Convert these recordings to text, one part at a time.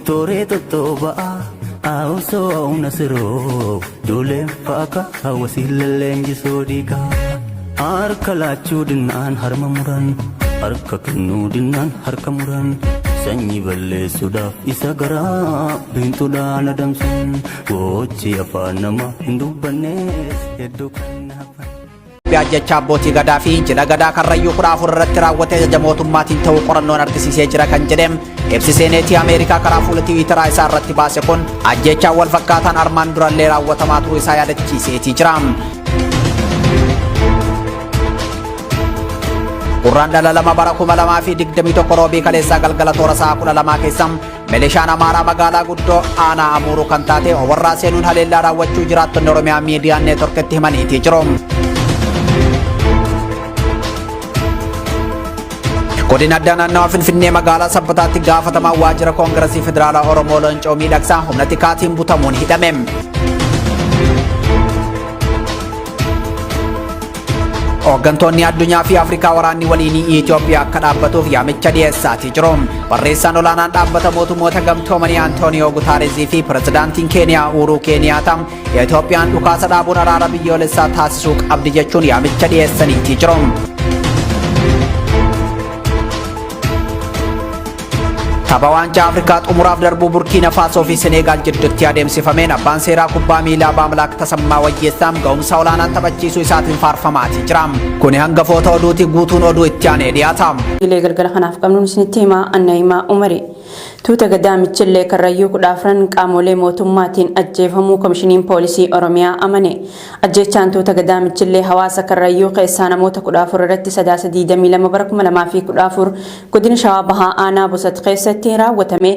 Toreto toba auso nasiro dole faka hawasilalenji sodika arkala chudinan harmamuran harka kanudinan harkamuran sanyi balle suda isagara bintuda nadamsin gochi afanama hindubanes edukan Biajjacha abbootii gadaa fi jila gadaa karrayyuu 14 irratti raawwatee ajaja mootummaatiin ta'uu qorannoon argisiisee jira kan jedhem ibsi seeneetii Ameerikaa karaa fuula Tiwiitaraa isaa irratti baase kun ajjechaa wal fakkaataan armaan durallee raawwatamaa turuu isaa yaadachiiseetii jira. Gurraandhala 2 bara 2021 roobii kaleessaa galgala toora sa'a 12 keessa milishaan Amaaraa magaalaa guddoo aanaa Amuuruu kan taate warraa seenuun haleellaa raawwachuu jiraattonni Oromiyaa miidiyaa neetworkitti himaniitii jiru. Godina addaa naannawaa Finfinnee magaalaa Sabbataatti gaafatamaa waajjira Koongiresii Federaalaa Oromoo Leencoo Miidhagsaa humna tikaatiin butamuun hidhame. Hooggantoonni addunyaa fi Afrikaa waraanni waliin Itoophiyaa akka dhaabbatuuf yaamicha dhiyeessaatii jiru. Barreessaan olaanaan dhaabbata mootummoota gamtoomanii Antooniyoo Gutaareezii fi pirezidaantiin Keeniyaa Uhuruu Keeniyaataa Itoophiyaan dhukaasa dhaabuun araara biyyoolessaa taasisuu qabdi jechuun yaamicha dhiyeessaniitii jiru. Tapha waancaa Afrikaa xumuraaf darbuu Burkiina Faasoo fi Senegaal jidduutti adeemsifameen abbaan seeraa kubbaa miilaa Baamlaak Tasammaa Wayyeessaa ga'umsa olaanaan taphachiisuu isaatiin faarfamaatii jira. Kuni hangafoota oduuti guutuun oduu itti aanee dhiyaata. Galgala kanaaf qabnuun isinitti himaa Annaayimaa Umari. Tuuta gadaa michillee karrayyuu 14 qaamolee mootummaatiin ajjeefamuu komishiniin poolisii Oromiyaa amane. Ajjechaan tuuta gadaa michillee hawaasa karrayyuu keessaa namoota 14 irratti sadaasa 22 bara 2014 godina Shawaa Bahaa aanaa Bosat keessatti raawwatame.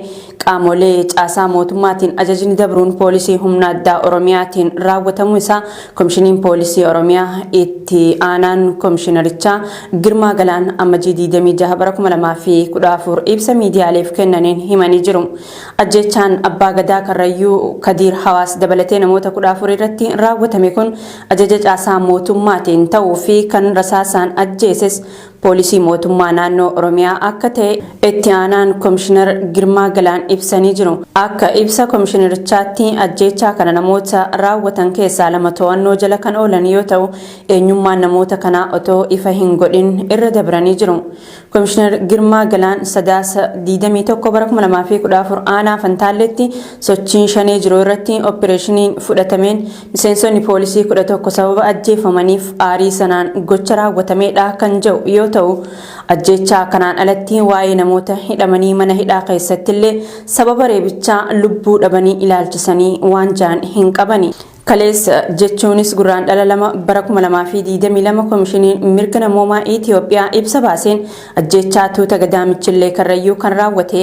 Qaamolee caasaa mootummaatiin ajajni dabruun poolisii humna addaa Oromiyaatiin raawwatamuu isaa komishiniin poolisii Oromiyaa itti aanaan komishinarichaa Girmaa Galaan Ammajii 26 bara 2014 ibsa miidiyaaleef kennaniin himanii jiru. Ajjechaan abbaa gadaa karrayyuu Kadiir Hawaas dabalatee namoota 14 irratti raawwatame kun ajaja caasaa mootummaatiin ta'uu fi kan rasaasaan ajjeeses poolisii mootummaa naannoo Oromiyaa akka ta'e itti aanaan komishinar Girmaa Galaan ibsanii jiru. Akka ibsa komishinarichaatti ajjechaa kana namoota raawwatan keessaa 2 to'annoo jala kan oolan yoo ta'u eenyummaan namoota kanaa otoo ifa hin godhin irra dabranii jiru. Komishinar Girmaa Galaan sadaasa 21 bara 2014 aanaa Fantaalletti sochiin shanee jiru irratti opereeshiniin fudhatameen miseensonni poolisii 11 sababa ajjeefamaniif aarii sanaan gocha raawwatameedha kan jedhu yoo ta'u ajjechaa kanaan alatti waa'ee namoota hidhamanii mana hidhaa keessatti illee sababa reebichaa lubbuu dhabanii ilaalchisanii waan jaan hin qabani. Kaleessa jechuunis Gurraandhala 2 bara 2022 komishiniin mirga namoomaa Itoophiyaa ibsa baaseen ajjechaa tuuta gadaa michillee karrayyuu kan raawwate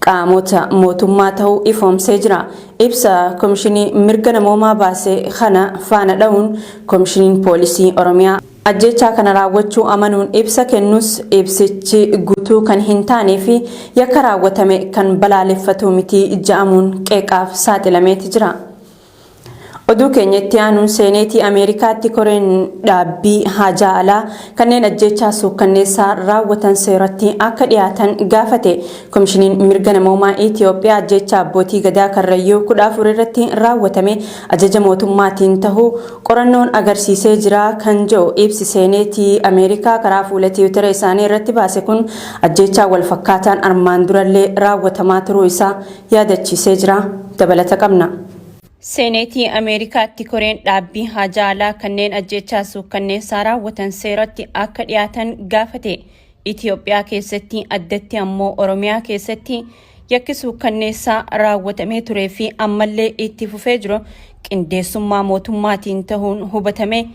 qaamota mootummaa ta'uu ifoomsee jira. Ibsa komishinii mirga namoomaa baasee kana faana dha'uun komishiniin poolisii Oromiyaa ajjechaa kana raawwachuu amanuun ibsa kennus ibsichi guutuu kan hin taanee fi yakka raawwatame kan balaaleffatu miti ja'amuun qeeqaaf saaxilameeti jira. Oduu keenyatti aanuun seeneetii Ameerikaatti koreen dhaabbii haajaa alaa kanneen ajjechaa suukkanneessaa raawwatan seeratti akka dhiyaatan gaafate. Komishiniin mirga namoomaa Itoophiyaa ajjechaa abbootii gadaa karrayyuu 14 irratti raawwatame ajaja mootummaatiin tahuu qorannoon agarsiisee jira kan jedhu ibsi seeneetii Ameerikaa karaa fuula Tiwiitara isaanii irratti baase kun ajjechaa wal fakkaataan armaan durallee raawwatamaa turuu isaa yaadachiisee jira. Dabalata qabna. Seeneetii Ameerikaatti koreen dhaabbii haajaa alaa kanneen ajjechaa suukkanneessaa raawwatan seeratti akka dhiyaatan gaafate. Itoophiyaa keessatti addatti ammoo Oromiyaa keessatti yakki suukkanneessaa raawwatamee turee fi ammallee itti fufee jiru qindeessummaa mootummaatiin ta'uun hubatame.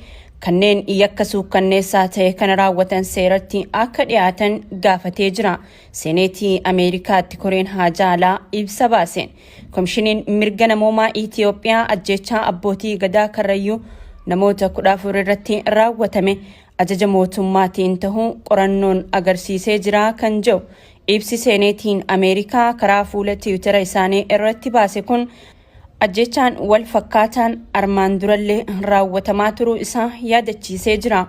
Kanneen yakka suukkanneessaa ta'e kana raawwatan seeratti akka dhiyaatan gaafatee jira. Seeneetii Ameerikaatti koreen haajaa alaa ibsa baaseen komishiniin mirga namoomaa Itoophiyaa ajjechaa abbootii gadaa karrayyuu namoota 14 irratti raawwatame ajaja mootummaatiin ta'uu qorannoon agarsiisee jira kan jedhu ibsi seeneetiin Ameerikaa karaa fuula Tiwiitara isaanii irratti baase kun ajjechaan wal fakkaataan armaan durallee raawwatamaa turuu isaa yaadachiisee jira.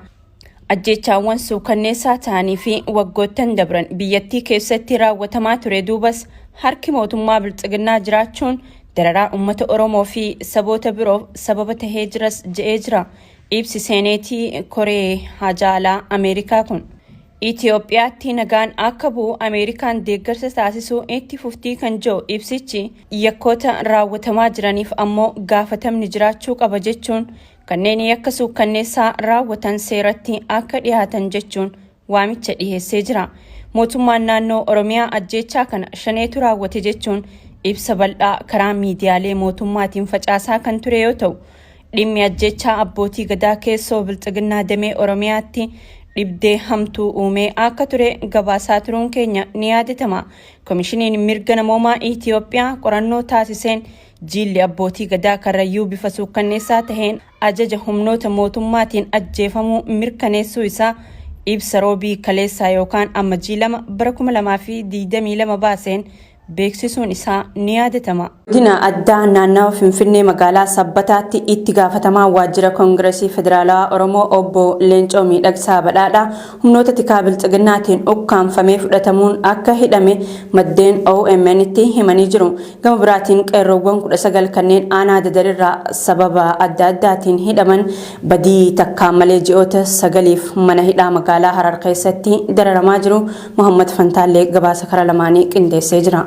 Ajjechaawwan suukanneessaa ta'anii fi waggoottan dabran biyyattii keessatti raawwatamaa ture duubas harki mootummaa biltsiginnaa jiraachuun dararaa uummata Oromoo fi saboota biroof sababa tahee jiras je'ee jira. Ibsi Seeneetii Koree Hajaalaa Ameerikaa kun Itoophiyaatti nagaan akka bu'u Ameerikaan deeggarsa taasisuu itti fuftii kan jiru ibsichi yakkoota raawwatamaa jiraniif ammoo gaafatamni jiraachuu qaba jechuun kanneen yakka suukanneessaa raawwatan seeratti akka dhiyaatan jechuun waamicha dhiheessee jira. Mootummaan naannoo Oromiyaa ajjechaa kana shaneetu raawwate jechuun ibsa bal'aa karaa miidiyaalee mootummaatiin facaasaa kan ture yoo ta'u, dhimmi ajjechaa abbootii gadaa keessoo biltsiginnaa damee Oromiyaatti dhibdee hamtuu uumee akka ture gabaasaa turuun keenya ni yaadatama. Komishiniin mirga namoomaa Itoophiyaa qorannoo taasiseen jiilli abbootii gadaa karrayyuu bifa suukanneessaa taheen ajaja humnoota mootummaatiin ajjeefamuu mirkaneessuu isaa ibsa roobii kaleessaa yookaan ammajii 2 bara 2022 baaseen beeksisuun isaa ni yaadatama. Godina addaa naannawaa Finfinnee magaalaa Sabbataatti itti gaafatamaa waajjira Koongireesii Federaalawaa Oromoo obbo Leencoo Miidhagsaa Badhaadhaa humnoota tikaa biltsiginnaatiin ukkaanfamee fudhatamuun akka hidhame maddeen OMN'tti himanii jiru. Gama biraatiin qeerroowwan 19 kanneen aanaa dadarirraa sababa adda addaatiin hidhaman badii takkaan malee ji'oota 9f mana hidhaa magaalaa Harar keessatti dararamaa jiru. Muhammad Fantaallee gabaasa kara lamaanii qindeessee jira.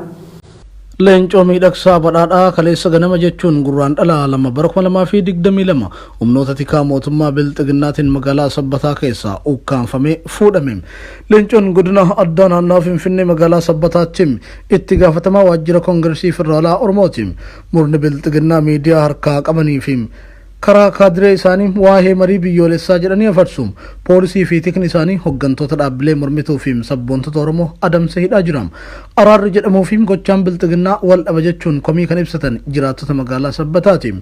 Leencoo Miidhagsaa Badhaadhaa kaleessa ganama jechuun gurraandhala 2 bara 2022 humnoota tikaa mootummaa biltsiginnaatiin magaalaa Sabbataa keessaa ukkaanfamee fuudhame. Leencoon godina addaa naannawaa Finfinnee magaalaa Sabbataatti itti gaafatamaa waajjira Koongireesii Federaalaa Oromooti. Murni biltsiginnaa miidiyaa harkaa qabanii fi karaa kaadiree isaanii waa'ee marii biyyoolessaa jedhanii afarsu. Poolisii fi tikni isaanii hooggantoota dhaabbilee mormituu fi sabboontota Oromoo adamsee hidhaa jira. Araarri jedhamuu fi gochaan biltsiginnaa wal dhaba jechuun komii kan ibsatan jiraattota magaalaa Sabbataati.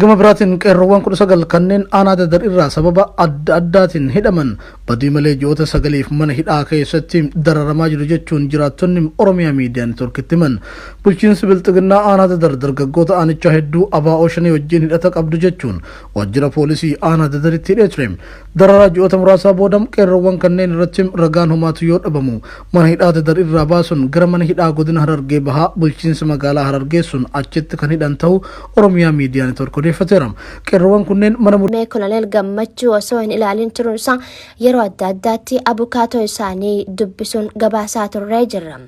Gama biraatiin qeerroowwan 19 kanneen aanaa dadar irraa sababa adda addaatiin hidhaman badii malee ji'oota 9f mana hidhaa keessatti dararamaa jiru jechuun jiraattonni Oromiyaa miidiyaa neetworkitti himan. Bulchiinsi biltsiginnaa aanaa dadar dargaggoota aanichaa hedduu ABO shanee wajjin hidhata qabdu jechuun waajjira poolisii aanaa dadaritti hidhee ture. Dararaa ji'oota muraasaa booda qeerroowwan kanneen irratti ragaan homaatu yoo dhabamu mana hidhaa dadar irraa baasuun gara mana hidhaa godina Harargee bahaa bulchiinsi magaalaa Harargeessuun achitti kan hidhan ta'uu Oromiyaa miidiyaa neetwork odeeffateera. Qeerroowwan kunneen mana murtii Koloneel Gammachuu osoo hin ilaalin turuunsaa yeroo adda addaatti abukaatoo isaanii dubbisuun gabaasaa turree jirra.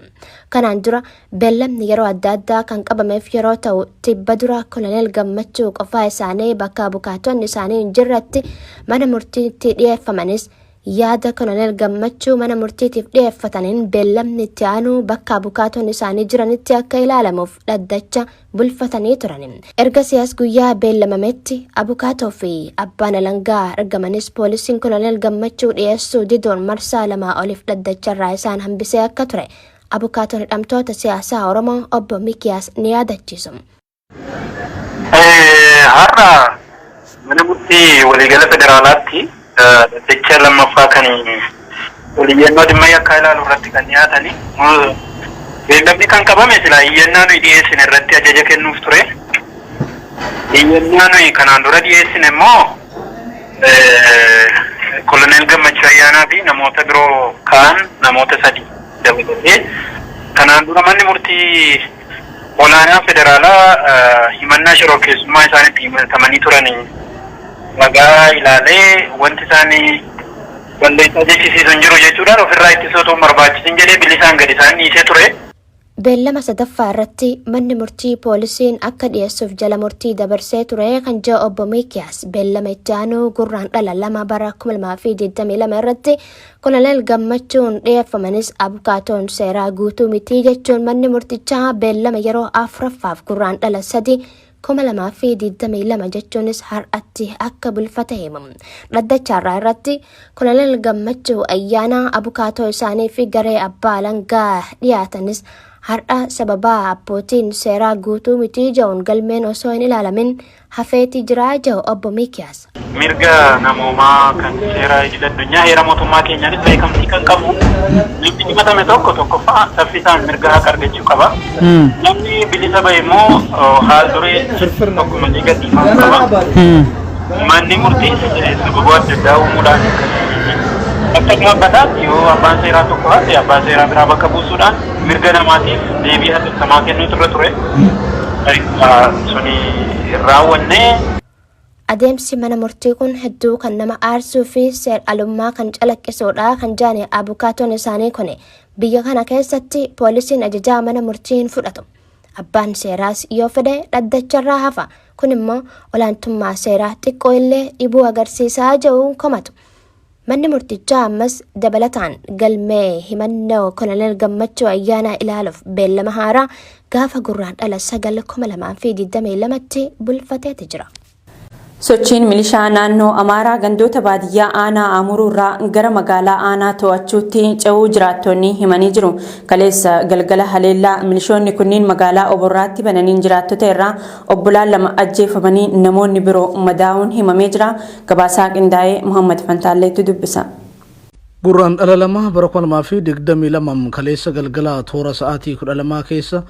Kanaan dura beellamni yeroo adda addaa kan qabameef yeroo ta'u tibba dura Koloneel Gammachuu qofaa isaanii bakka abukaatonni isaanii hin jirretti mana murtiitti dhiyeeffamanis yaada Koloneel Gammachuu mana murtiitiif dhiyeeffataniin beellamni itti aanu bakka abukaatonni isaanii jiranitti akka ilaalamuuf dhaddacha bulfatanii turan. Ergasiyaas guyyaa beellamametti abukaatoo fi abbaan alangaa argamanis poolisiin Koloneel Gammachuu dhiyeessuu didoon marsaa 2 oliif dhaddacharraa isaan hambisee akka ture abukaatoon hidhamtoota siyaasaa Oromoo obbo Mikiyaas ni yaadachiisu. Har'a mana murtii waliigala federaalaatti dhaddacha lammaffaa kan waliyyannoo dhimma yakkaa ilaaluu irratti kan dhiyaatani. Beellamni kan qabame silaa iyyannaa nuyi dhiyeessine irratti ajaja kennuuf ture. Iyyannaa nuyi kanaan dura dhiyeessine immoo Koloneel Gammachuu Ayyaanaa fi namoota biroo kaan namoota 3 dabalatee kanaan dura manni murtii olaanaa federaalaa himannaa shororkeessummaa isaaniitti himatamanii turanii ragaa ilaalee wanti isaanii balleessaa jechisiisan jiru jechuudhaan ofirraa ittisuu otoo barbaachisin jedhee bilisaan gadi isaan dhiisee ture. Beellama sadaffaa irratti manni murtii poolisiin akka dhiyeessuuf jala murtii dabarsee ture kan jiru obbo Mikiyaas beellama itti aanu gurraandhala 2 bara 2022 irratti Koloneel Gammachuun dhiyeeffamanis abukaatoon seeraa guutuu miti jechuun manni murtichaa beellama yeroo 4ffaaf gurraandhala 3 2022 jechuunis har'atti akka bulfate himamu. Dhaddacharraa irratti Koloneel Gammachuu Ayyaanaa abukaatoo isaanii fi garee abbaa alangaa dhiyaatanis har'a sababa abbootiin seeraa guutuu miti ja'uun galmeen osoo hin ilaalamin hafeeti jiraa ja'u obbo Mikiyaas. Mirga namoomaa kan seera idil-addunyaa heera mootummaa keenyaanis beekamtii kan qabu namni himatame tokkoffaa saffisaan mirga haqaa argachuu qaba. Namni bilisa bahe immoo haal duree tokko malee gadhiifamuu qaba. Manni murtii sababa adda addaa uumuudhaan Akka dhaabbataatti yoo abbaan seeraa tokko haase abbaan seeraa biraa bakka buusuudhaan mirga namaatiif deebii hatattamaa kennuutu irra ture. Suni raawwannee. Adeemsi mana murtii kun hedduu kan nama aarsuu fi seer-alummaa kan calaqqisuudha kan jaane abukaatoon isaanii kun biyya kana keessatti poolisiin ajajaa mana murtii hin fudhatu. Abbaan seeraas yoo fedhe dhaddacharraa hafa. Kun immoo olaantummaa seeraa xiqqoo illee dhibuu agarsiisaa jiru komatu. Manni murtichaa ammas dabalataan galmee himannoo Koloneel Gammachuu Ayyaanaa ilaaluuf beellama haaraa gaafa gurraandhala 9/2022tti bulfateeti jira. Sochiin milishaa naannoo Amaaraa gandoota baadiyyaa aanaa Amuruurraa gara magaalaa aanaa to'achuutti ce'uu jiraattonni himanii jiru. Kaleessa galgala haleellaa milishoonni kunniin magaalaa Oborraatti bananiin jiraattota irraa obbolaan 2 ajjeefamanii namoonni biroo madaa'uun himamee jira. Gabaasaa qindaa'ee Muhammad Fantaalleetu dubbisa. Gurraandhala 2 bara 2022 kaleessa galgala toora sa'aatii 12 keessa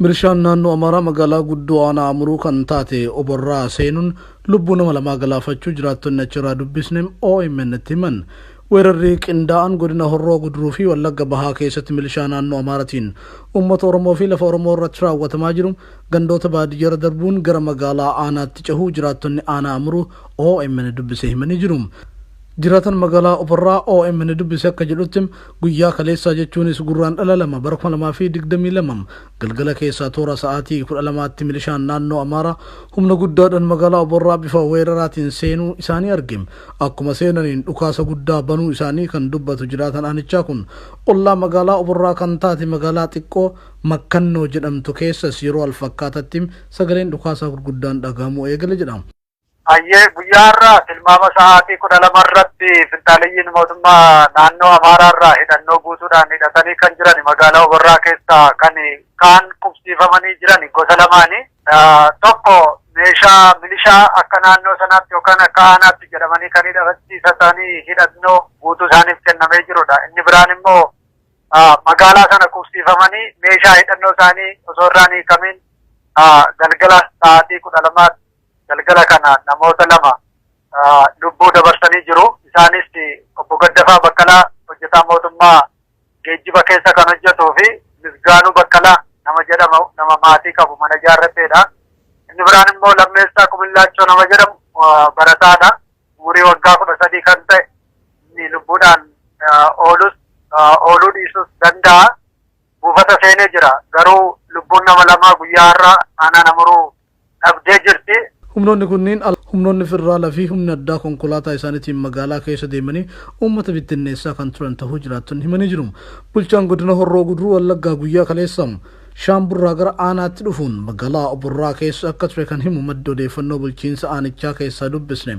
milishaan naannoo Amaaraa magaalaa guddoo aanaa Amuruu kan taate Oborraa seenuun lubbuu nama 2 galaafachuu jiraattonni achirraa dubbisne OMN itti himan. Weerarri qindaa'aan godina Horroo Guduruu fi Wallagga Bahaa keessatti milishaa naannoo Amaaraatiin uummata Oromoo fi lafa Oromoo irratti raawwatamaa jiru gandoota baadiyyaa darbuun gara magaalaa aanaatti cehuu jiraattonni aanaa Amuruu OMN dubbisee himanii jiru. Jiraatan magaalaa Oborraa OMN dubbise akka jedhutti guyyaa kaleessaa jechuunis gurraandhala 2 bara 2022 galgala keessaa toora sa'aatii 12tti milishaan naannoo Amaaraa humna guddaadhaan magaalaa Oborraa bifa weeraraatiin seenuu isaanii argime. Akkuma seenaniin dhukaasa guddaa banuu isaanii kan dubbatu jiraatan aanichaa kun ollaa magaalaa Oborraa kan taate magaalaa xiqqoo Makkannoo jedhamtu keessas yeroo alfakkaatatti sagaleen dhukaasa gurguddaan dhagahamuu eegale jedhama. Ayyee guyyaarraa tilmaama sa'aatii 12 irratti finxaaleeyyiin mootummaa naannoo Amaaraarraa hidhannoo guutuudhaan hidhatanii kan jiran magaalaa Oborraa keessaa kan kaan qubsiifamanii jiran gosa lamaani. Tokko meeshaa milishaa akka naannoo sanaatti yookaan akka aanaatti jedhamanii kan hidhachiisatanii hidhannoo guutuu isaaniif kennamee jirudha. Inni biraan immoo magaalaa sana qubsiifamanii meeshaa hidhannoo isaanii osoo irraan hiikamiin galgala sa'aatii 12 galgala kana namoota 2 lubbuu dabarsanii jiru. Isaanis obbo Gaddafaa Baqqalaa hojjetaa mootummaa geejjiba keessa kan hojjetuu fi Misgaanuu Baqqalaa nama jedhamu nama maatii qabu mana ijaarratteedha. Inni biraan immoo Lammeessaa Kumillaachoo nama jedhamu barataadha. Umurii waggaa 13 kan ta'e inni lubbuudhaan ooluu dhiisuus danda'a. Buufata seenee jira. Garuu lubbuun nama 2 guyyaa har'aa aanaa Amuruu dhabdee jirti. Humnoonni kunniin humnoonni federaalaa fi humni addaa konkolaataa isaaniitiin magaalaa keessa deemanii uummata bittinneessaa kan turan ta'uu jiraattonni himanii jiru. Bulchaan godina Horroo Guduruu Wallaggaa guyyaa kaleessa Shaamburraa gara aanaatti dhufuun magaalaa Oborraa keessa akka ture kan himu madda odeeffannoo bulchiinsa aanichaa keessaa dubbisne.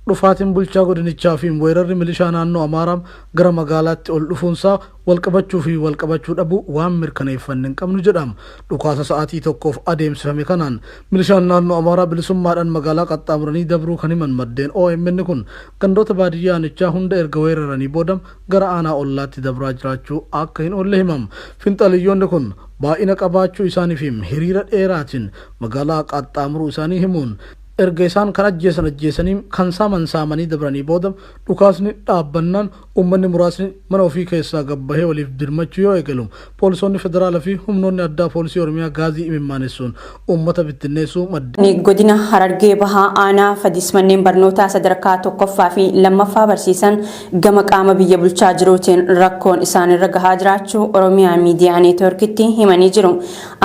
Dhufaatiin bulchaa godinichaa fi weerarri milishaa naannoo Amaaraa gara magaalaatti ol dhufuunsaa walqabachuu fi walqabachuu dhabuu waan mirkaneeffanne hin qabnu jedhama. Dhukaasa sa'aatii tokkoof adeemsifame kanaan milishaan naannoo Amaaraa bilisummaadhaan magaalaa qaxxaamuranii dabruu kan himan maddeen OMN kun gandoota baadiyyaa aanichaa hunda erga weeraranii booda gara aanaa ollaatti dabraa jiraachuu akka hin oolle himama. Finxaliyyoonni kun baay'ina qabaachuu isaanii fi hiriira dheeraatiin magaalaa qaxxaamuruu isaanii himuun erga isaan kan ajjeesanii kan saamanii dabranii booda dhukaasni dhaabbannaan uummanni muraasni mana ofii keessaa gabbahee waliif dirmachuu yoo eegalu poolisoonni federaalaa fi humnoonni addaa poolisii Oromiyaa gaazii imimaanessuun uummata bittinneessuu madde. Godina Harargee Bahaa aanaa Fadis manneen barnootaa sadarkaa 1ffaa fi 2ffaa barsiisan gama qaama biyya bulchaa jiruutiin rakkoon isaanirra gahaa jiraachuu Oromiyaa Miidiyaa Neetwoorkitti himanii jiru.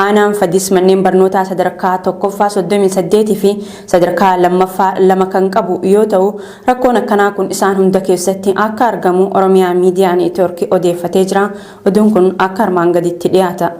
Aanaan Fadis manneen barnootaa sadarkaa 1ffaa 38 fi sadarkaa 2ffaa 2 kan qabu yoo ta'u rakkoon akkanaa kun isaan hunda keessatti akka argamu Oromiyaa Miidiyaa Neetwoorkii odeeffatee jira. Oduun kun akka armaan gaditti dhiyaata.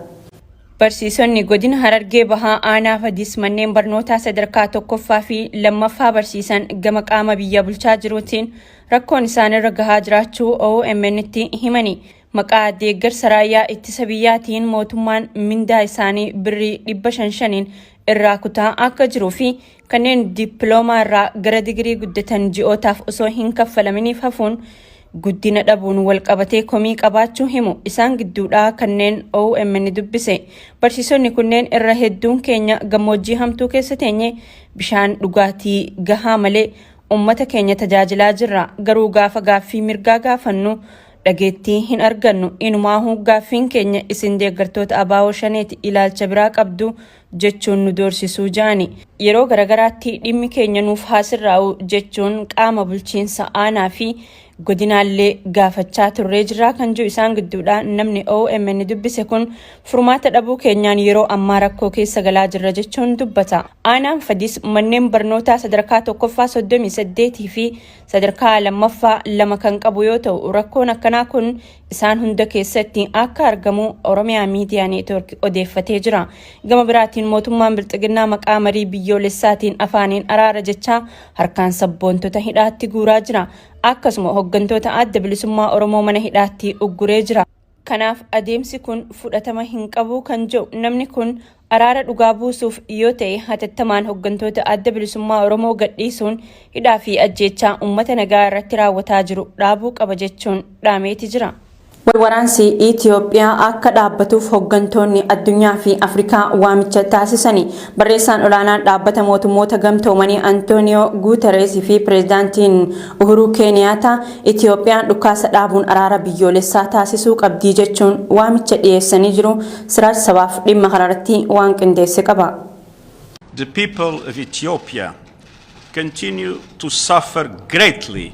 Barsiisonni godina Harargee Bahaa aanaa Fadis manneen barnootaa sadarkaa 1ffaa fi 2ffaa barsiisan gama qaama biyya bulchaa jiruutiin rakkoon isaanirra gahaa jiraachuu OMN'tti himani. Maqaa deeggarsa raayyaa ittisa biyyaatiin mootummaan mindaa isaanii birrii 500 irraa kutaa akka jiruu fi kanneen dippiloomaa irraa gara digirii guddatan ji'ootaaf osoo hin kaffalaminiif hafuun guddina dhabuun walqabatee komii qabaachuu himu. Isaan gidduudhaa kanneen OMN dubbise. Barsiisonni kunneen irra hedduun keenya gammoojjii hamtuu keessa teenye bishaan dhugaatii gahaa malee ummata keenya tajaajilaa jirra. Garuu gaafa gaaffii mirgaa gaafannu dhageettii hin argannu. Inumaahuu gaaffiin keenya isin deeggartoota ABO shaneeti ilaalcha biraa qabdu jechuun nu doorsisuu jaani. Yeroo garagaraatti dhimmi keenya nuuf haasirraa'u jechuun qaama bulchiinsa aanaa fi godinaallee gaafachaa turree jira kan jiru isaan gidduudha. Namni OMN dubbise kun furmaata dhabuu keenyaan yeroo ammaa rakkoo keessa galaa jirra jechuun dubbata. Aanaan Fadis manneen barnootaa sadarkaa tokkoffaa 38 fi sadarkaa lammaffaa 2 kan qabu yoo ta'u rakkoon akkanaa kun isaan hunda keessatti akka argamu Oromiyaa Miidiyaa Neetwork odeeffatee jira. Gama biraatiin mootummaan Bilxiginnaa maqaa marii biyyoolessaatiin afaaniin araara jechaa harkaan sabboontota hidhaatti guuraa jira. Akkasuma hooggantoota adda bilisummaa Oromoo mana hidhaatti ugguree jira. Kanaaf adeemsi kun fudhatama hin qabu kan jedhu namni kun araara dhugaa buusuuf yoo ta'e hatattamaan hooggantoota adda bilisummaa Oromoo gadhiisuun hidhaa fi ajjeechaa uummata nagaa irratti raawwataa jiru dhaabuu qaba jechuun dhaameeti jira. Walwaraansi Itoophiyaa akka dhaabbatuuf hooggantoonni addunyaa fi Afrikaa waamicha taasisanii barreessaan olaanaan dhaabbata mootummoota gamtoomanii Antonio Guterres fi pireezidaantiin Uhuru Kenyatta Itoophiyaan dhukaasa dhaabuun araara biyyoolessaa taasisuu qabdii jechuun waamicha dhiyeessanii jiru. Siraaj sabaaf dhimma kanarratti waan qindeesse qaba. The people of Ethiopia continue to suffer greatly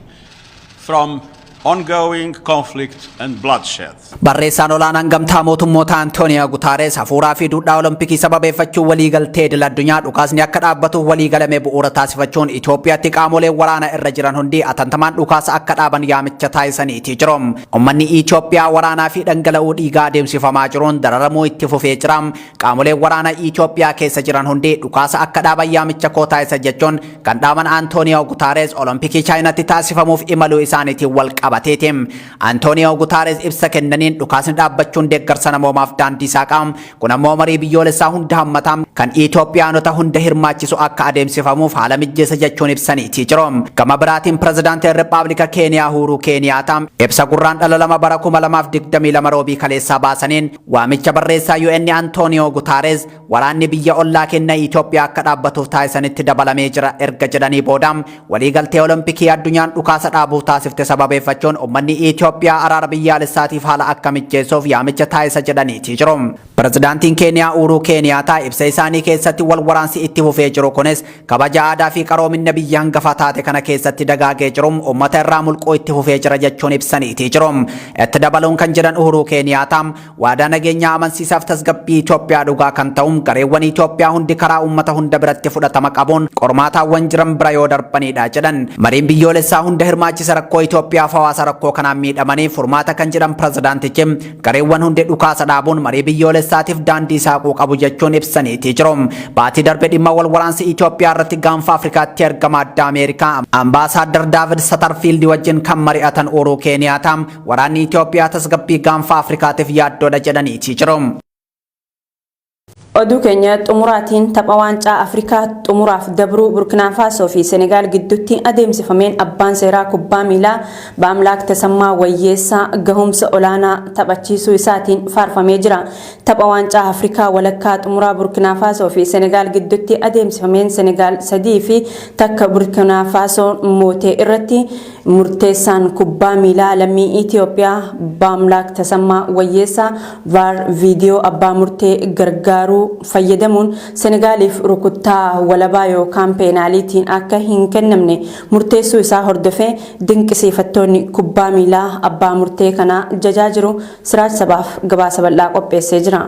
from ongoing conflict and bloodshed. Barreessaan olaanaan gamtaa mootummoota Antonio Guterres hafuuraa fi duudhaa olompikii sababeeffachuu waliigaltee idil addunyaa dhukaasni akka dhaabbatuuf waliigalame bu'uura taasifachuun Itoophiyaatti qaamoleen waraana irra jiran hundi atantamaan dhukaasa akka dhaaban yaamicha taasisaniiti jiru. Uummanni Itoophiyaa waraanaa fi dhangala'uu dhiigaa adeemsifamaa jiruun dararamuu itti fufee jira. Qaamoleen waraana Itoophiyaa keessa jiran hundi dhukaasa akka dhaaban yaamicha koo taasisan jechuun kan dhaaban Antonio Guterres olompikii Chaayinaatti taasifamuuf imaluu isaaniitiin wal qaba. Antonio Guterres ibsa kennaniin dhukaasni dhaabbachuun deeggarsa namoomaaf daandii saaqaa kun ammoo marii biyyoolessaa hunda hammataa kan Itoophiyaanota hunda hirmaachisu akka adeemsifamuuf haala mijeessa jechuun ibsaniiti jiru. Gama biraatiin pireezidaantiin Rippaabilika Keeniyaa Uhuru Kenyatta ibsa gurraandhala 2 bara 2022 roobii kaleessaa baasaniin waamicha barreessaa UN Antonio Guterres waraanni biyya ollaa keenya Itoophiyaa akka dhaabbatuuf taasisanitti dabalamee jira erga jedhanii booda waliigaltee olompikii addunyaan dhukaasa dhaabuuf taasifte sababeeffachuun ummanni Itoophiyaa araara biyyaalessaatiif haala akka mijeessuuf yaamicha taasisa jedhaniiti jiru. Pireezidaantiin Keeniyaa Uhuru Kenyatta ibsa isaanii keessatti wal waraansi itti fufee jiru kunis kabaja aadaa fi qaroomina biyya hangafa taate kana keessatti dagaagee jiru uummata irraa mulquu itti fufee jira jechuun ibsaniiti jiru. Itti dabaluun kan jedhan Uhuru Kenyatta waadaa nageenyaa amansiisaaf tasgabbii Itoophiyaa dhugaa kan ta'u gareewwan Itoophiyaa hundi karaa uummata hunda biratti fudhatama qabuun qormaataawwan jiran bira yoo darbanidha jedhan. Mariin biyyoolessaa hunda hirmaachisa rakkoo Itoophiyaa hawaasa rakkoo kanaan miidhamanii furmaata kan jedhan pireezidaantichi gareewwan hundi dhukaasa dhaabuun marii biyyoolessaatiif daandii saaquu qabu jechuun ibsaniiti jiru. Baatii darbe dhimma wal waraansi Itoophiyaa irratti gaanfa Afrikaatti ergama adda Ameerikaa Ambaasaadder David Satterfield wajjin kan mari'atan Uhuru Kenyatta waraanni Itoophiyaa tasgabbii gaanfa Afrikaatiif yaaddoodha jedhaniiti jiru. Oduu keenya xumuraatiin tapha waancaa Afrikaa xumuraaf dabruu Burkina Faso fi Senegaal gidduutti adeemsifameen abbaan seeraa kubbaa miilaa Baamlaak Tasammaa Wayyeessaa gahumsa olaanaa taphachiisuu isaatiin faarfamee jira. Tapha waancaa Afrikaa walakkaa xumuraa Burkina Faso fi Senegaal gidduutti adeemsifameen Senegaal 3 fi takka Burkina Faso mootee irratti murteessaan kubbaa miilaa lammii Itoophiyaa Baamlaak Tasammaa Wayyeessaa VAR viidiyoo abbaa murtee gargaaruu fayyadamuun Senegaaliif rukuttaa walabaa yookaan peenaaliitiin akka hin kennamne murteessuu isaa hordofee dinqisiifattoonni kubbaa miilaa abbaa murtee kana jajaa jiru. Siraaj sabaaf gabaasa bal'aa qopheessee jira.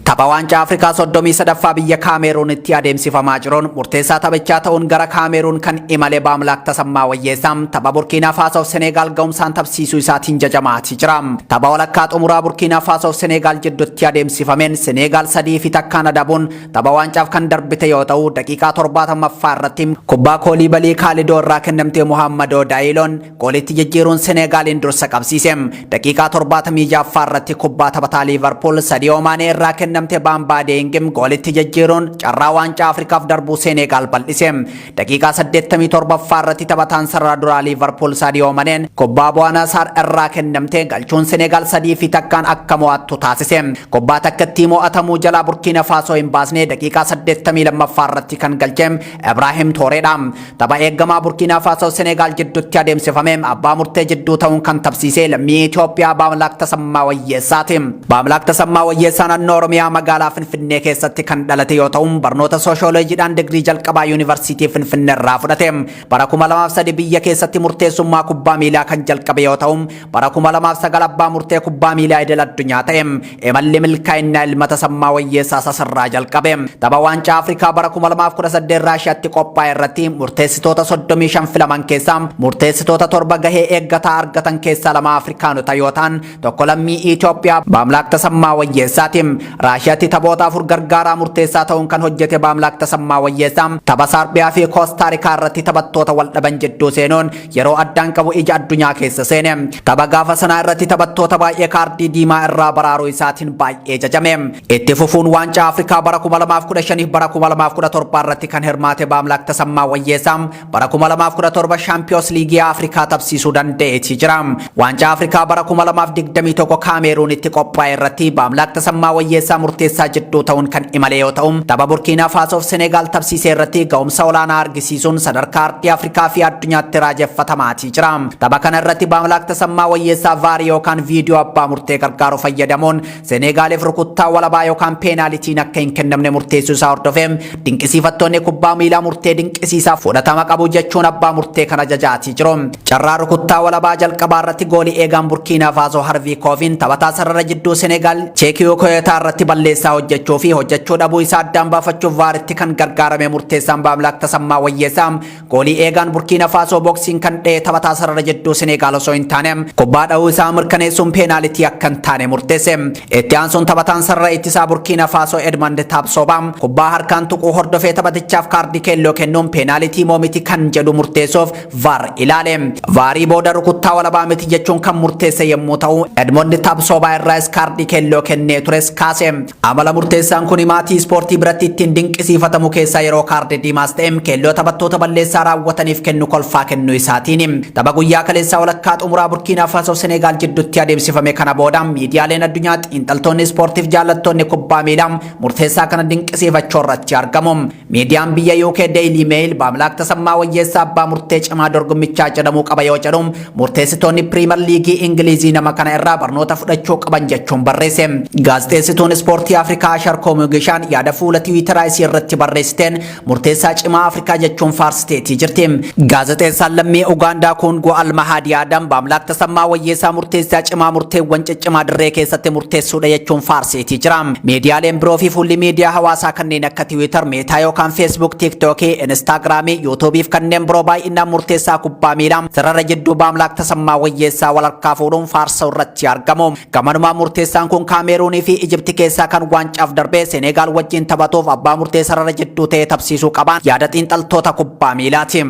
Tapha waancaa Afrikaa 33ffaa biyya Kaameruunitti adeemsifamaa jiruun murteessaa taphichaa ta'uun gara Kaameruun kan imale Baamlaak Tasammaa Wayyeessaa tapha Burkiinaa Faasoof Senegaal ga'umsaan tapsiisuu isaatiin jajamaati jira. Tapha walakkaa xumuraa Burkiinaa Faasoof Senegaal jidduutti adeemsifameen Senegaal 3 fi takkaan adabuun tapha waancaaf kan darbite yoo ta'u daqiiqaa 70ffaa irratti kubbaa koolii balii Kaalidoo irraa kennamtee Muhammadoo Daayiloon goolitti jijjiiruun Senegaaliin dursa qabsiise. Daqiiqaa 76ffaa irratti kubbaa taphataa Liivarpuul Sadio Maanee irraa kennamte jedhamte Bamba Diengim goolitti jijjiiruun carraa waancaa Afrikaaf darbuu Senegaal bal'ise. Daqiiqaa 87 irratti taphataan sarara duraa Liverpool Sadio Maneen kubbaa bu'aanaa saar irraa kennamte galchuun Senegaal 3-1 akka mo'attu taasise. Kubbaa takkatti mo'atamuu jalaa Burkina Faso hin baasne daqiiqaa 82 irratti kan galche Ibrahim Toureedha. Tapha eeggamaa Burkina Faso Senegaal jidduutti adeemsifame abbaa murtee jidduu ta'uun kan tapsiise lammii Itoophiyaa Baamlaak Tasammaa Wayyeessaati. Baamlaak Tasammaa Wayyeessaa naannoo Oromiyaa magaalaa Finfinnee keessatti kan dhalate yoo ta'u barnoota sooshooloojiidhaan digrii jalqabaa yuunivarsiitii Finfinnee irraa fudhate. Bara 2003 biyya keessatti murteessummaa kubbaa miilaa kan jalqabe yoo ta'u bara 2009 abbaa murtee kubbaa miilaa idil addunyaa ta'e. Imalli milkaa'inaa ilma Tasammaa Wayyeessaa sasirraa jalqabe. Tapha waancaa Afrikaa bara 2018 Raashiyaatti qophaa'e irratti murteessitoota 35 filaman keessaa murteessitoota 7 gahee eeggataa argatan keessaa 2 Afrikaanota yoo ta'an tokko lammii Itoophiyaa Baamlaak Tasammaa Wayyeessaati. Raashiyaatti taphoota 4 gargaaraa murteessaa ta'uun kan hojjete Baamlaak Tasammaa Wayyeessaa tapha Sarbiyaa fi Koostaarikaa irratti taphattoota wal dhaban jidduu seenuun yeroo addaan qabu ija addunyaa keessa seene. Tapha gaafa sanaa irratti taphattoota baay'ee kaardii diimaa irraa baraaruu isaatiin baay'ee jajame. Itti fufuun waancaa Afrikaa bara 2015 bara 2017 irratti kan hirmaate Baamlaak Tasammaa Wayyeessaa bara 2017 Champions League Afrikaa tapsiisuu danda'eeti jira. Waancaa Afrikaa bara 2021 Kaameruunitti qophaa'e irratti Baamlaak Tasammaa Wayyeessaa murteessaa jidduu ta'uun kan imale yoo ta'u tapha Burkina Faso Senegaal tapsiisee irratti ga'umsa olaanaa argisiisuun sadarkaa ardii Afrikaa fi addunyaatti raajeffatamaati jira. Tapha kana irratti Baamlaak Tasammaa Wayyeessaa vaarii yookaan viidiyoo abbaa murtee gargaaru fayyadamuun Senegaaliif rukuttaa walabaa yookaan peenaalitiin akka hin kennamne murteessuu isaa hordofee dinqisiifattoonni kubbaa miilaa murtee dinqisiisaa fudhatama qabu jechuun abbaa murtee kana jajaatii jiru. Carraa rukuttaa walabaa jalqabaa irratti goolii eegaan Burkina Faso Harvey Koofin taphataa sarara jidduu Senegaal Cheekiyoo Koyetaa irratti balleessaa hojjechuu fi hojjechuu dhabuu isaa addaan baafachuuf vaaritti kan gargaarame murteessaan Baamlaak Tasammaa Wayyeessaa goolii eegaan Burkina Faso boksiin kan dha'e taphataa sarara jidduu Senegaal osoo hin taane kubbaa dha'uu isaa mirkaneessuun peenaalitii akka hin taane murteesse. Itti aansuun taphataan sarara ittisaa Burkina Faso Edmond Tapsoba kubbaa harkaan tuquu hordofee taphatichaaf kaardii keelloo kennuun peenaalitii moomiti kan jedhu murteessuuf VAR ilaale. Vaarii booda rukuttaa walabaa miti jechuun kan murteesse yommuu ta'u Edmond Tapsoba irraas kaardii keelloo kennee tures kaase. Amala murteessaan kun maatii ispoortii biratti ittiin dinqisiifatamu keessaa yeroo kaardii diimaas ta'e keelloo taphattoota balleessaa raawwataniif kennu kolfaa kennuu isaatiin. Tapha guyyaa kaleessaa walakkaa xumuraa Burkina Faso Senegaal jidduutti adeemsifame kana booda miidiyaaleen addunyaa xiinxaltoonni ispoortiif jaallattoonni kubbaa miilaa murteessaa kana dinqisiifachuu irratti argamu. Miidiyaan biyya UK Daily Mail Baamlaak Tasammaa Wayyeessaa abbaa murtee cimaa dorgommichaa jedhamuu qaba yoo jedhu murteessitoonni Piriimer Liigii Ingilizii nama kana irraa barnoota fudhachuu qaban jechuun barreesse. Gaazexeessituun ispoortii Afrikaa Sharkoo Mugishaan yaada fuula Tiwiitaraa isii irratti barreessiteen murteessaa cimaa Afrikaa jechuun faarsteetii jirti. Gaazexeessaan lammii Ugaandaa Koongoo Almahadii Adam Baamlaak Tasammaa Wayyeessaa murteessaa cimaa murteewwan ciccimaa dirree keessatti murteessuudha jechuun faarseetii jira. Miidiyaaleen biroo fi fuulli miidiyaa hawaasaa kanneen akka Tiwiitar, Meetaa yookaan Facebook, TikTokii, Instagramii, YouTubii fi kanneen biroo baay'inaan murteessaa kubbaa miilaa sarara jidduu Baamlaak Tasammaa Wayyeessaa walharkaa fuudhuun faarsa'u irratti argamu. Gamanumaan murteessaan kun Kaameruunii fi Ijipti keessaa kan waancaaf darbee Senegaal wajjin taphatuuf abbaa murtee sarara jidduu ta'ee tapsiisuu qaban yaada xiinxaltoota kubbaa miilaati.